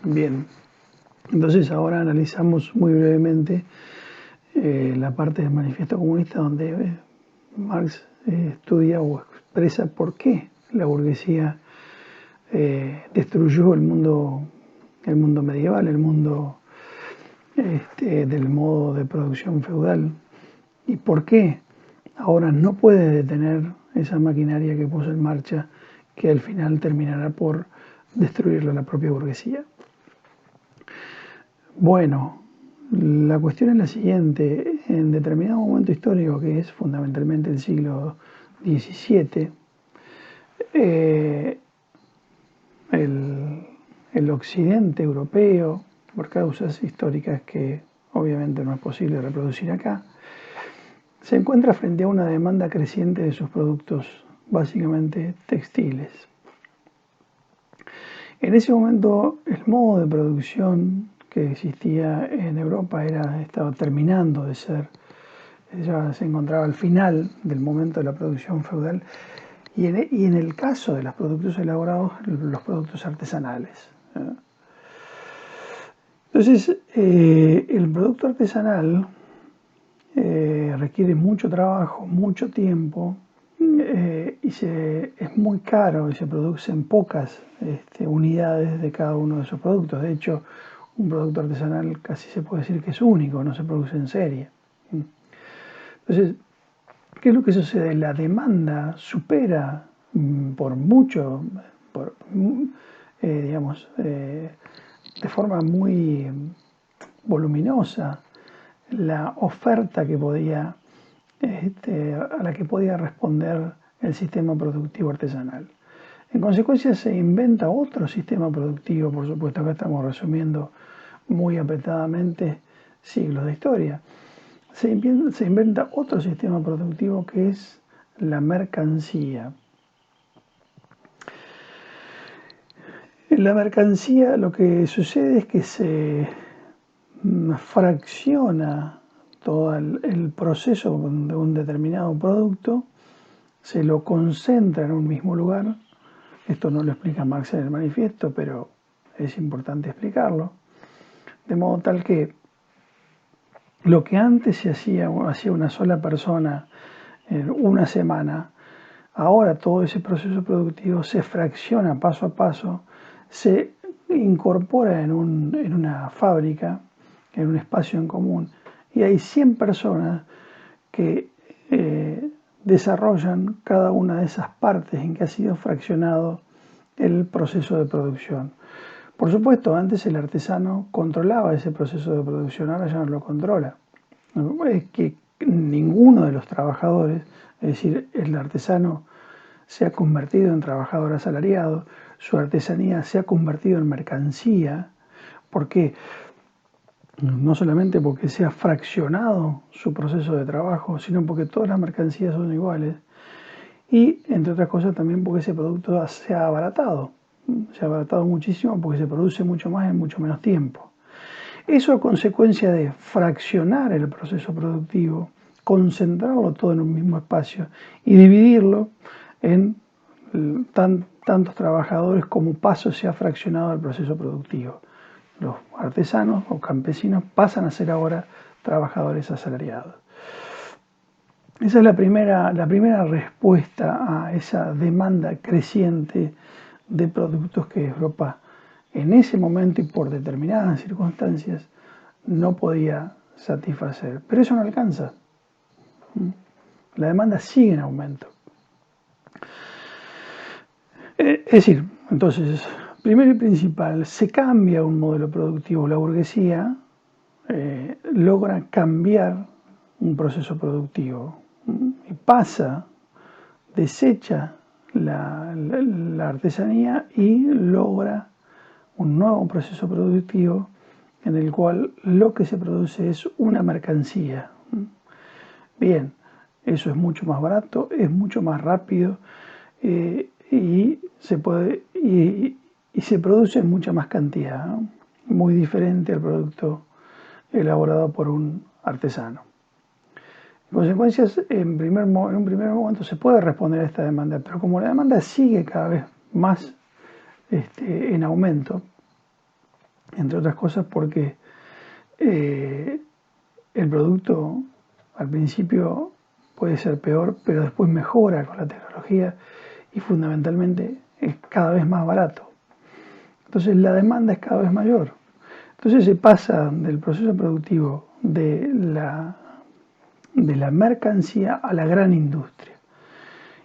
Bien, entonces ahora analizamos muy brevemente la parte del manifiesto comunista donde Marx estudia o expresa por qué la burguesía destruyó el mundo medieval, el mundo del modo de producción feudal y por qué ahora no puede detener esa maquinaria que puso en marcha que al final terminará por destruirla la propia burguesía. Bueno, la cuestión es la siguiente. En determinado momento histórico, que es fundamentalmente el siglo XVII, eh, el occidente europeo, por causas históricas que obviamente no es posible reproducir acá, se encuentra frente a una demanda creciente de sus productos, básicamente textiles. En ese momento, el modo de producción que existía en Europa estaba terminando de ser, ya se encontraba al final del momento de la producción feudal, y en el caso de los productos elaborados, los productos artesanales. Entonces, el producto artesanal requiere mucho trabajo, mucho tiempo, es muy caro y se produce en pocas unidades de cada uno de esos productos. De hecho, un producto artesanal casi se puede decir que es único, no se produce en serie. Entonces, ¿qué es lo que sucede? La demanda supera por mucho, digamos, de forma muy voluminosa la oferta que podía, a la que podía responder el sistema productivo artesanal. En consecuencia se inventa otro sistema productivo, por supuesto acá estamos resumiendo muy apretadamente siglos de historia. Se inventa otro sistema productivo que es la mercancía. En la mercancía lo que sucede es que se fracciona todo el proceso de un determinado producto, se lo concentra en un mismo lugar. Esto no lo explica Marx en el manifiesto, pero es importante explicarlo. De modo tal que lo que antes se hacía una sola persona en una semana, ahora todo ese proceso productivo se fracciona paso a paso, se incorpora en una fábrica, en un espacio en común, y hay 100 personas que desarrollan cada una de esas partes en que ha sido fraccionado el proceso de producción. Por supuesto, antes el artesano controlaba ese proceso de producción, ahora ya no lo controla. Es que ninguno de los trabajadores, es decir, el artesano se ha convertido en trabajador asalariado, su artesanía se ha convertido en mercancía. ¿Por qué? No solamente porque se ha fraccionado su proceso de trabajo, sino porque todas las mercancías son iguales. Y, entre otras cosas, también porque ese producto se ha abaratado. Se ha abaratado muchísimo porque se produce mucho más en mucho menos tiempo. Eso a consecuencia de fraccionar el proceso productivo, concentrarlo todo en un mismo espacio y dividirlo en tantos trabajadores como paso se ha fraccionado el proceso productivo. Los artesanos o campesinos pasan a ser ahora trabajadores asalariados. Esa es la primera respuesta a esa demanda creciente de productos que Europa en ese momento y por determinadas circunstancias no podía satisfacer. Pero eso no alcanza. La demanda sigue en aumento. Es decir, entonces, primero y principal, se cambia un modelo productivo. La burguesía logra cambiar un proceso productivo y desecha la artesanía y logra un nuevo proceso productivo en el cual lo que se produce es una mercancía. Bien, eso es mucho más barato, es mucho más rápido y se produce en mucha más cantidad, ¿no? Muy diferente al producto elaborado por un artesano. En consecuencia, en un primer momento se puede responder a esta demanda, pero como la demanda sigue cada vez más en aumento, entre otras cosas porque el producto al principio puede ser peor, pero después mejora con la tecnología y fundamentalmente es cada vez más barato. Entonces la demanda es cada vez mayor. Entonces se pasa del proceso productivo de la mercancía a la gran industria.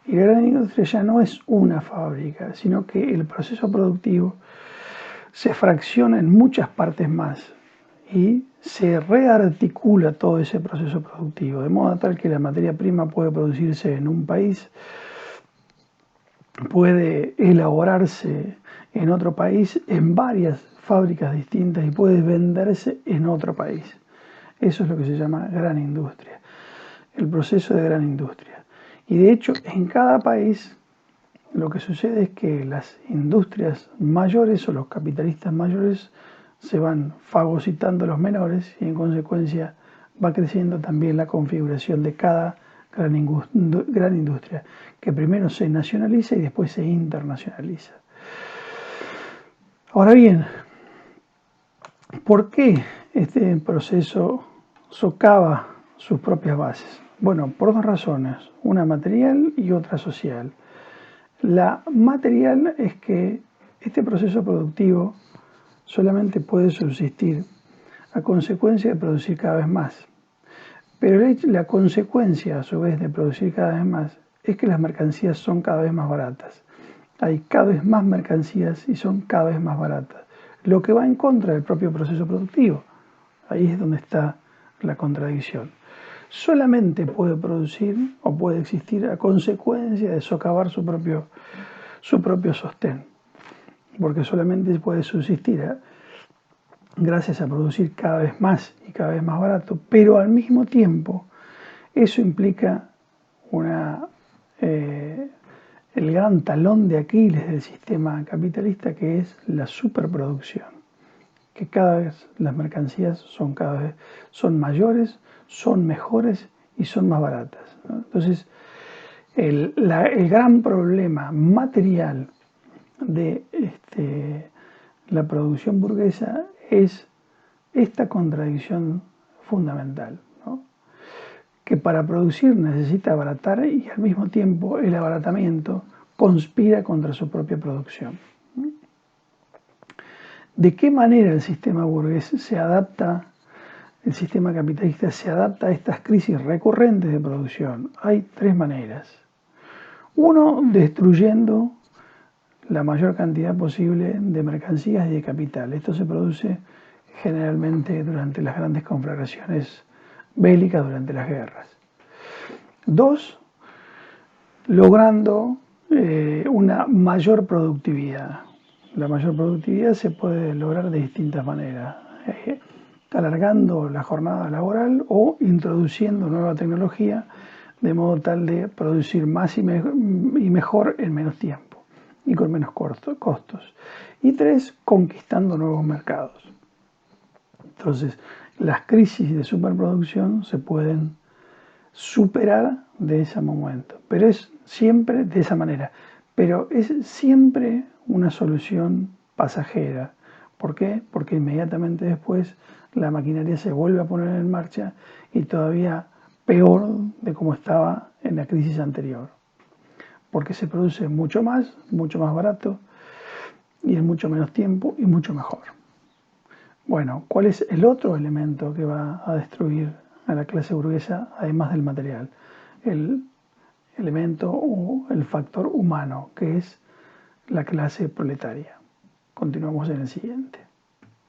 Y la gran industria ya no es una fábrica, sino que el proceso productivo se fracciona en muchas partes más y se rearticula todo ese proceso productivo, de modo tal que la materia prima puede producirse en un país, puede elaborarse en otro país, en varias fábricas distintas y puede venderse en otro país. Eso es lo que se llama gran industria, el proceso de gran industria. Y de hecho, en cada país lo que sucede es que las industrias mayores o los capitalistas mayores se van fagocitando a los menores y en consecuencia va creciendo también la configuración de cada gran industria, que primero se nacionaliza y después se internacionaliza. Ahora bien, ¿por qué este proceso socava sus propias bases? Bueno, por dos razones, una material y otra social. La material es que este proceso productivo solamente puede subsistir a consecuencia de producir cada vez más. Pero la consecuencia, a su vez, de producir cada vez más es que las mercancías son cada vez más baratas. Hay cada vez más mercancías y son cada vez más baratas, lo que va en contra del propio proceso productivo. Ahí es donde está la contradicción. Solamente puede producir o puede existir a consecuencia de socavar su propio sostén, porque solamente puede subsistir gracias a producir cada vez más y cada vez más barato, pero al mismo tiempo eso implica el gran talón de Aquiles del sistema capitalista, que es la superproducción, que cada vez las mercancías son mayores, son mejores y son más baratas, ¿no? Entonces, el gran problema material de la producción burguesa es esta contradicción fundamental, ¿no? Que para producir necesita abaratar y al mismo tiempo el abaratamiento conspira contra su propia producción. ¿De qué manera el sistema burgués el sistema capitalista se adapta a estas crisis recurrentes de producción? Hay tres maneras. Uno, destruyendo la mayor cantidad posible de mercancías y de capital. Esto se produce generalmente durante las grandes conflagraciones bélicas, durante las guerras. Dos, logrando una mayor productividad. La mayor productividad se puede lograr de distintas maneras, alargando la jornada laboral o introduciendo nueva tecnología de modo tal de producir más y mejor en menos tiempo y con menos costos. Y tres, conquistando nuevos mercados. Entonces, las crisis de superproducción se pueden superar de ese momento, pero es siempre de esa manera, pero es siempre una solución pasajera. ¿Por qué? Porque inmediatamente después la maquinaria se vuelve a poner en marcha y todavía peor de como estaba en la crisis anterior, porque se produce mucho más barato y en mucho menos tiempo y mucho mejor. Bueno, ¿cuál es el otro elemento que va a destruir a la clase burguesa, además del material? El elemento o el factor humano, que es la clase proletaria. Continuamos en el siguiente.